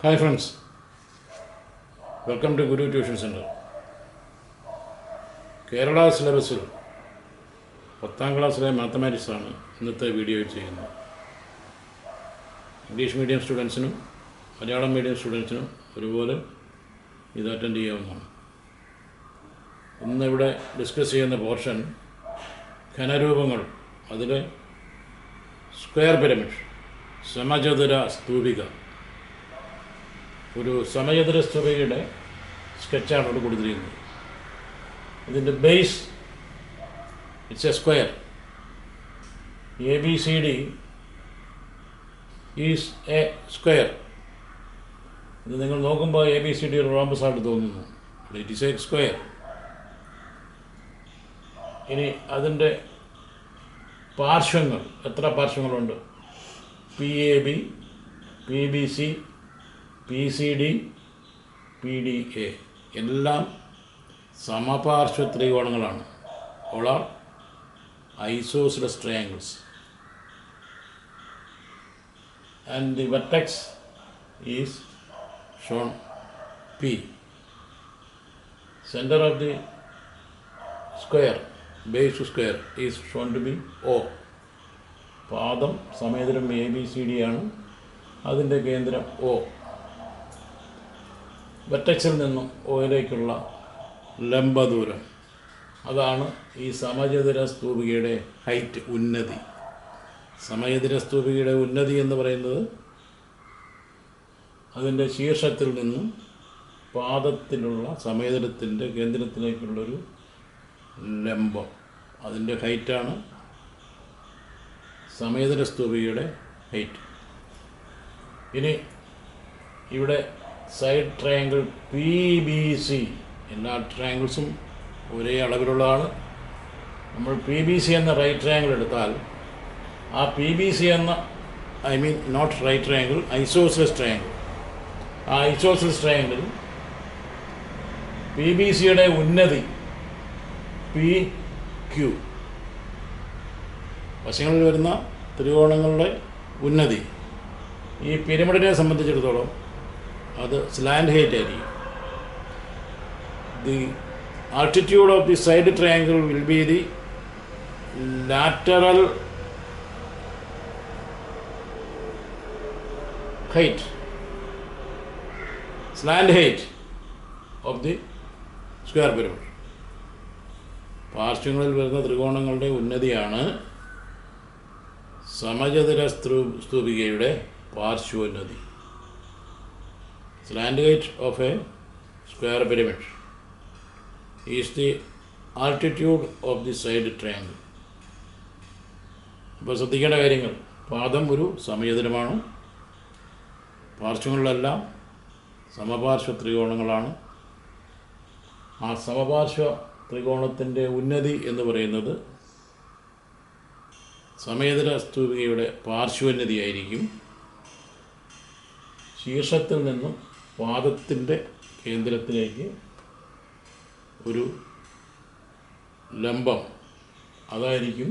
Hi friends, welcome to Guru Tuition Center. Kerala സിലബസിൽ 10ാം ക്ലാസ്സിലെ mathematics ആണ് ഇന്നത്തെ വീഡിയോയിൽ ചെയ്യുന്നത്. ഇംഗ്ലീഷ് മീഡിയം സ്റ്റുഡൻസിനും മലയാളം മീഡിയം സ്റ്റുഡൻസിനും ഒരുപോലെ ഇത് അറ്റൻഡ് ചെയ്യാവുന്നതാണ്. ഇന്നിവിടെ ഡിസ്കസ് ചെയ്യുന്ന പോർഷൻ ഘനരൂപങ്ങൾ, അതിലെ സ്ക്വയർ പിരമിഡ്, സമചതുര സ്തൂപിക. ഒരു സമചതുര സ്തൂപികയുടെ സ്കെച്ചാണ് ഇവിടെ കൊടുത്തിരിക്കുന്നത്. ഇതിൻ്റെ base it's A square. ABCD is A square. ഇത് നിങ്ങൾ നോക്കുമ്പോൾ ABCD ഒരു റോംബസ് ആയിട്ട് തോന്നുന്നു. It is A square. ഇനി അതിൻ്റെ പാർശ്വങ്ങൾ, എത്ര പാർശ്വങ്ങളുണ്ട്? PAB, PBC, PCD, PDA എല്ലാം സമപാർശ്വ ത്രികോണങ്ങളാണ്. All are isosceles triangles. And the vertex is shown P. Center of the square, base square, is shown to be O. പാദം സമചതുരം ABCD ആണ്, അതിൻ്റെ കേന്ദ്രം O. വെർട്ടെക്സിൽ നിന്നും ഓയിലേക്കുള്ള ലംബദൂരം, അതാണ് ഈ സമചതുര സ്തൂപികയുടെ ഹൈറ്റ്, ഉന്നതി. സമചതുര സ്തൂപികയുടെ ഉന്നതി എന്ന് പറയുന്നത് അതിൻ്റെ ശീർഷത്തിൽ നിന്നും പാദത്തിലുള്ള സമചതുരത്തിൻ്റെ കേന്ദ്രത്തിലേക്കുള്ളൊരു ലംബം, അതിൻ്റെ ഹൈറ്റാണ് സമചതുര സ്തൂപികയുടെ ഹൈറ്റ്. ഇനി ഇവിടെ സൈഡ് ട്രയാങ്കിൾ PBC, എല്ലാ ട്രയാങ്കിൾസും ഒരേ അളവിലുള്ളതാണ്. നമ്മൾ PBC എന്ന റൈറ്റ് ട്രയാങ്കിൾ എടുത്താൽ ആ PBC എന്ന not right triangle, isosceles triangle, ആ ഐസോസെലസ് ട്രയാങ്കിളിൽ PBCയുടെ ഉന്നതി PQ, വശങ്ങളിൽ വരുന്ന ത്രികോണങ്ങളുടെ ഉന്നതി. ഈ പിരമിഡിനെ സംബന്ധിച്ചിടത്തോളം അത് സ്ലാൻഡ് ഹൈറ്റ് ആയിരിക്കും. The altitude of the side triangle will be the lateral height, slant height of the square pyramid. പാർശ്വങ്ങളിൽ വരുന്ന ത്രികോണങ്ങളുടെ ഉന്നതിയാണ് സമചതുര സ്തൂപികയുടെ പാർശ്വോന്നതി. Slant height of a square pyramid is the altitude of the side triangle. അപ്പോൾ ശ്രദ്ധിക്കേണ്ട കാര്യങ്ങൾ: പാദം ഒരു സമചതുരമാണ്, പാർശ്വങ്ങളിലെല്ലാം സമപാർശ്വ ത്രികോണങ്ങളാണ്. ആ സമപാർശ്വ ത്രികോണത്തിൻ്റെ ഉന്നതി എന്ന് പറയുന്നത് സമചതുര സ്തൂപികയുടെ പാർശ്വോന്നതിയായിരിക്കും. ശീർഷത്തിൽ നിന്നും പാദത്തിൻ്റെ കേന്ദ്രത്തിലേക്ക് ഒരു ലംബം, അതായിരിക്കും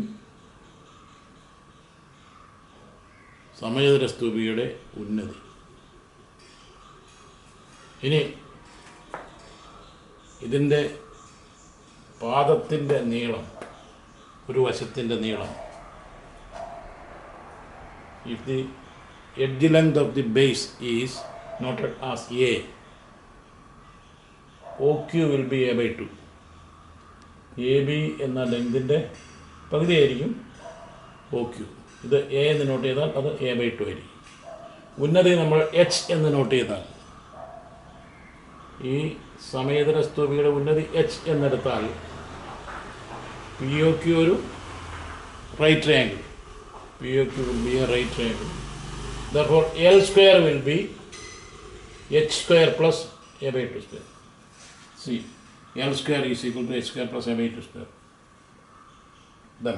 സമചതുര സ്തൂപികയുടെ ഉന്നതി. ഇനി ഇതിൻ്റെ പാദത്തിൻ്റെ നീളം, ഒരു വശത്തിൻ്റെ നീളം, if the edge length of the base is noted as A, OQ will be A/2. AB എന്ന ലെങ്തിൻ്റെ പകുതിയായിരിക്കും OQ. ഇത് A എന്ന് നോട്ട് ചെയ്താൽ അത് A/2 ആയിരിക്കും. ഉന്നതി നമ്മൾ H എന്ന് നോട്ട് ചെയ്താൽ, ഈ സമചതുര സ്തൂപികയുടെ ഉന്നതി H എന്നെടുത്താൽ POQ ഒരു right triangle, POQ will be a right triangle. Therefore L square will be H square plus A/2 square. See, L square is equal to H square plus A/2 square. Then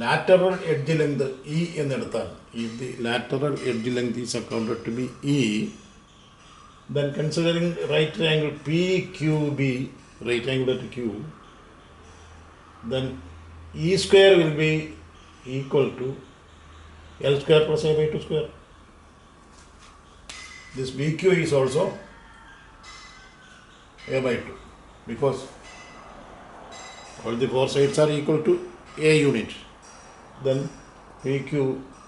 lateral edge length E എന്നെടുത്താൽ, if the lateral edge length is accounted to be E, then considering right triangle PQB, right angle at Q, then E square will be equal to L square plus A/2 square. this BQ is also A by 2 because all the four sides are equal to A unit. Then PQ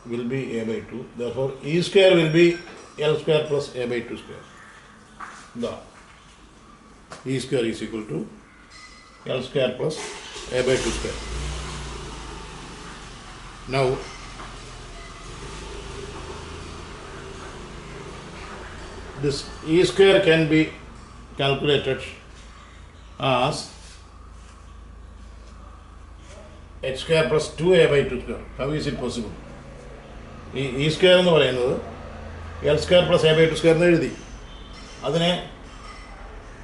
will be A by 2. Therefore, E square will be L square plus A by 2 square. The E square is equal to L square plus A by 2 square. Now, this E square can be calculated as H square plus 2A by 2 square. How is it possible? E square എന്ന് പറയുന്നത് L square plus A by 2 square എന്ന് എഴുതി. അതിനെ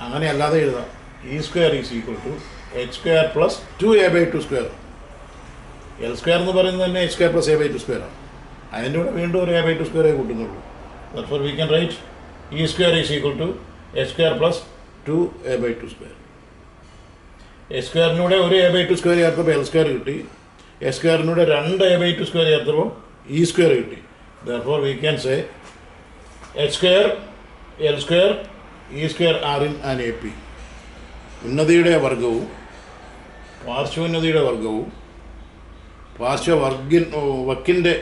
അങ്ങനെ അല്ലാതെ എഴുതാം. E square is equal to H square plus 2A by 2 square. L square എന്ന് പറയുന്നത് തന്നെ H square plus A by 2 square ആണ്. അതിൻ്റെ കൂടെ വീണ്ടും ഒരു A by 2 square കൂട്ടുന്നുള്ളൂ. Therefore we can write E square is equal to H square plus 2A by 2 square. H സ്ക്വയറിനൂടെ ഒരു A by 2 square ചേർത്തപ്പോൾ L സ്ക്വയർ കിട്ടി. H സ്ക്വയറിനൂടെ രണ്ട് A by 2 സ്ക്വയർ ചേർത്തപ്പോൾ E സ്ക്വയർ കിട്ടി. Therefore we can say H square, L square, E square are in an AP. ഉന്നതിയുടെ വർഗവും പാർശ്വോന്നതിയുടെ വർഗവും വക്കിൻ്റെ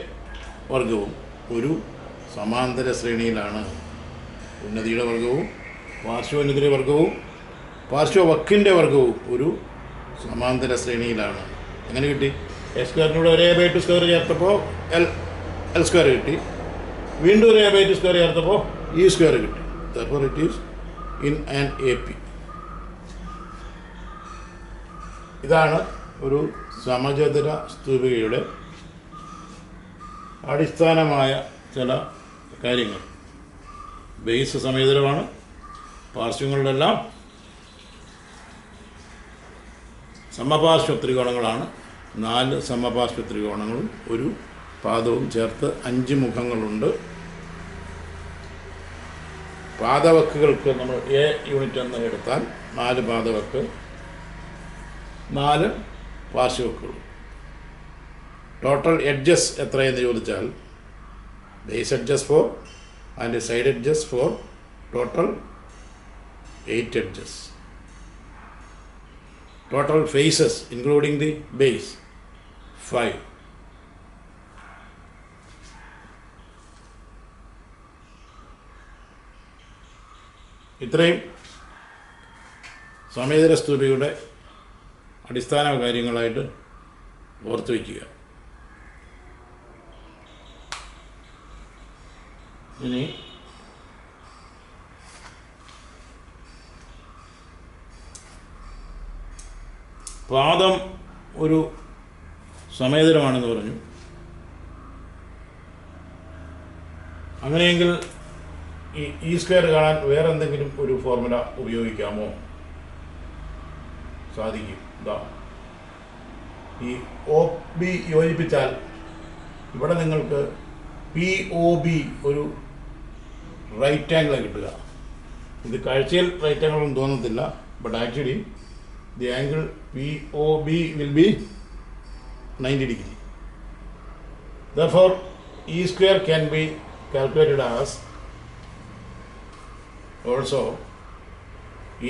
വർഗവും ഒരു സമാന്തര ശ്രേണിയിലാണ്. ഉന്നതിയുടെ വർഗവും പാർശ്വോന്നതിയുടെ വർഗവും പാർശ്വവക്കിൻ്റെ വർഗവും ഒരു സമാന്തര ശ്രേണിയിലാണ്. എങ്ങനെ കിട്ടി? എസ് സ്ക്വയറിനൂടെ ഒരു A by 2 സ്ക്വയർ ചേർത്തപ്പോൾ എൽ സ്ക്വയർ കിട്ടി. വീണ്ടും ഒരു A by 2 സ്ക്വയർ ചേർത്തപ്പോൾ E സ്ക്വയർ കിട്ടി. Therefore it is in an AP. ഇതാണ് ഒരു സമചതുര സ്തൂപികയുടെ അടിസ്ഥാനമായ ചില കാര്യങ്ങൾ. ബേസ് സമചതുരമാണ്. പാർശ്വങ്ങളിലെല്ലാം സമപാർശ്വ ത്രികോണങ്ങളാണ്. 4 സമപാർശ്വ ത്രികോണങ്ങളും ഒരു പാദവും ചേർത്ത് 5 മുഖങ്ങളുണ്ട്. പാദവക്കുകൾക്ക് നമ്മൾ A യൂണിറ്റ് എന്ന് എടുത്താൽ 4 പാദവക്ക്, 4 പാർശ്വവക്കുകൾ. ടോട്ടൽ എഡ്ജസ് എത്രയെന്ന് ചോദിച്ചാൽ base edges 4 and side edges 4, total 8 edges. Total faces including the base 5. ഇത്രയും സമചതുര സ്തൂപികയുടെ അടിസ്ഥാന കാര്യങ്ങളായിട്ട് ഓർത്തു വയ്ക്കുക. ഇനി പാദം ഒരു സമചതുരമാണെന്ന് പറഞ്ഞു. അങ്ങനെയെങ്കിൽ ഈ സ്ക്വയർ കാണാൻ വേറെ എന്തെങ്കിലും ഒരു ഫോർമുല ഉപയോഗിക്കാമോ? സാധിക്കും. ഇതാ ഈ OB യോജിപ്പിച്ചാൽ ഇവിടെ നിങ്ങൾക്ക് POB ഒരു റൈറ്റ് ആംഗിൾ കിട്ടുക. ഇത് കാഴ്ചയിൽ റൈറ്റ് ആംഗിൾ ഒന്നും തോന്നത്തില്ല, but actually the angle POB will be 90 degree. Therefore, E square can be calculated as also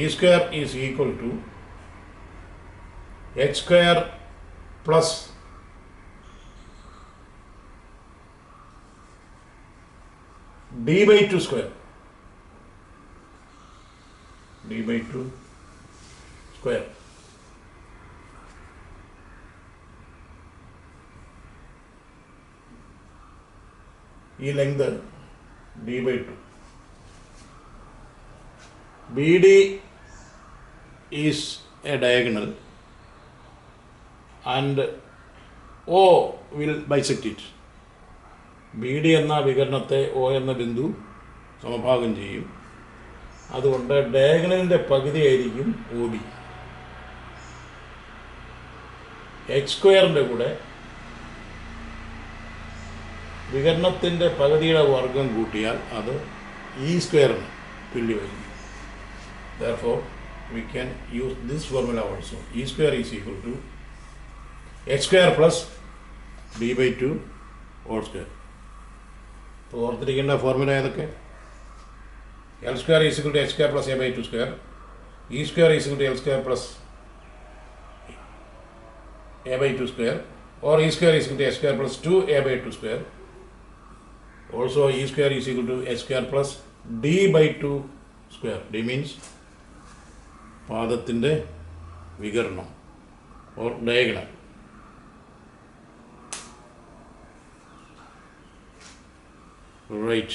E square is equal to H square plus D by 2 square. D by 2 square. ഈ length D by 2. BD is a diagonal and O will bisect it. BD എന്ന വികരണത്തെ O എന്ന ബിന്ദു സമഭാഗം ചെയ്യും. അതുകൊണ്ട് ഡയഗണലിൻ്റെ പകുതിയായിരിക്കും OB. H സ്ക്വയറിൻ്റെ കൂടെ വികരണത്തിൻ്റെ പകുതിയുടെ വർഗം കൂട്ടിയാൽ അത് E സ്ക്വയറിന് തുല്യമായിരിക്കും. Therefore, we can use this formula also. E square is equal to H square plus D by 2 whole square. അപ്പോൾ ഓർത്തിരിക്കേണ്ട ഫോർമുല ഏതൊക്കെ? L square is equal to h square plus a by 2 square. E square is equal to L square plus a by 2 square, or E square is equal to h square plus 2a by 2 square. Also E square is equal to h square plus d by 2 square. D means പാദത്തിൻ്റെ വികരണം or diagonal. Right.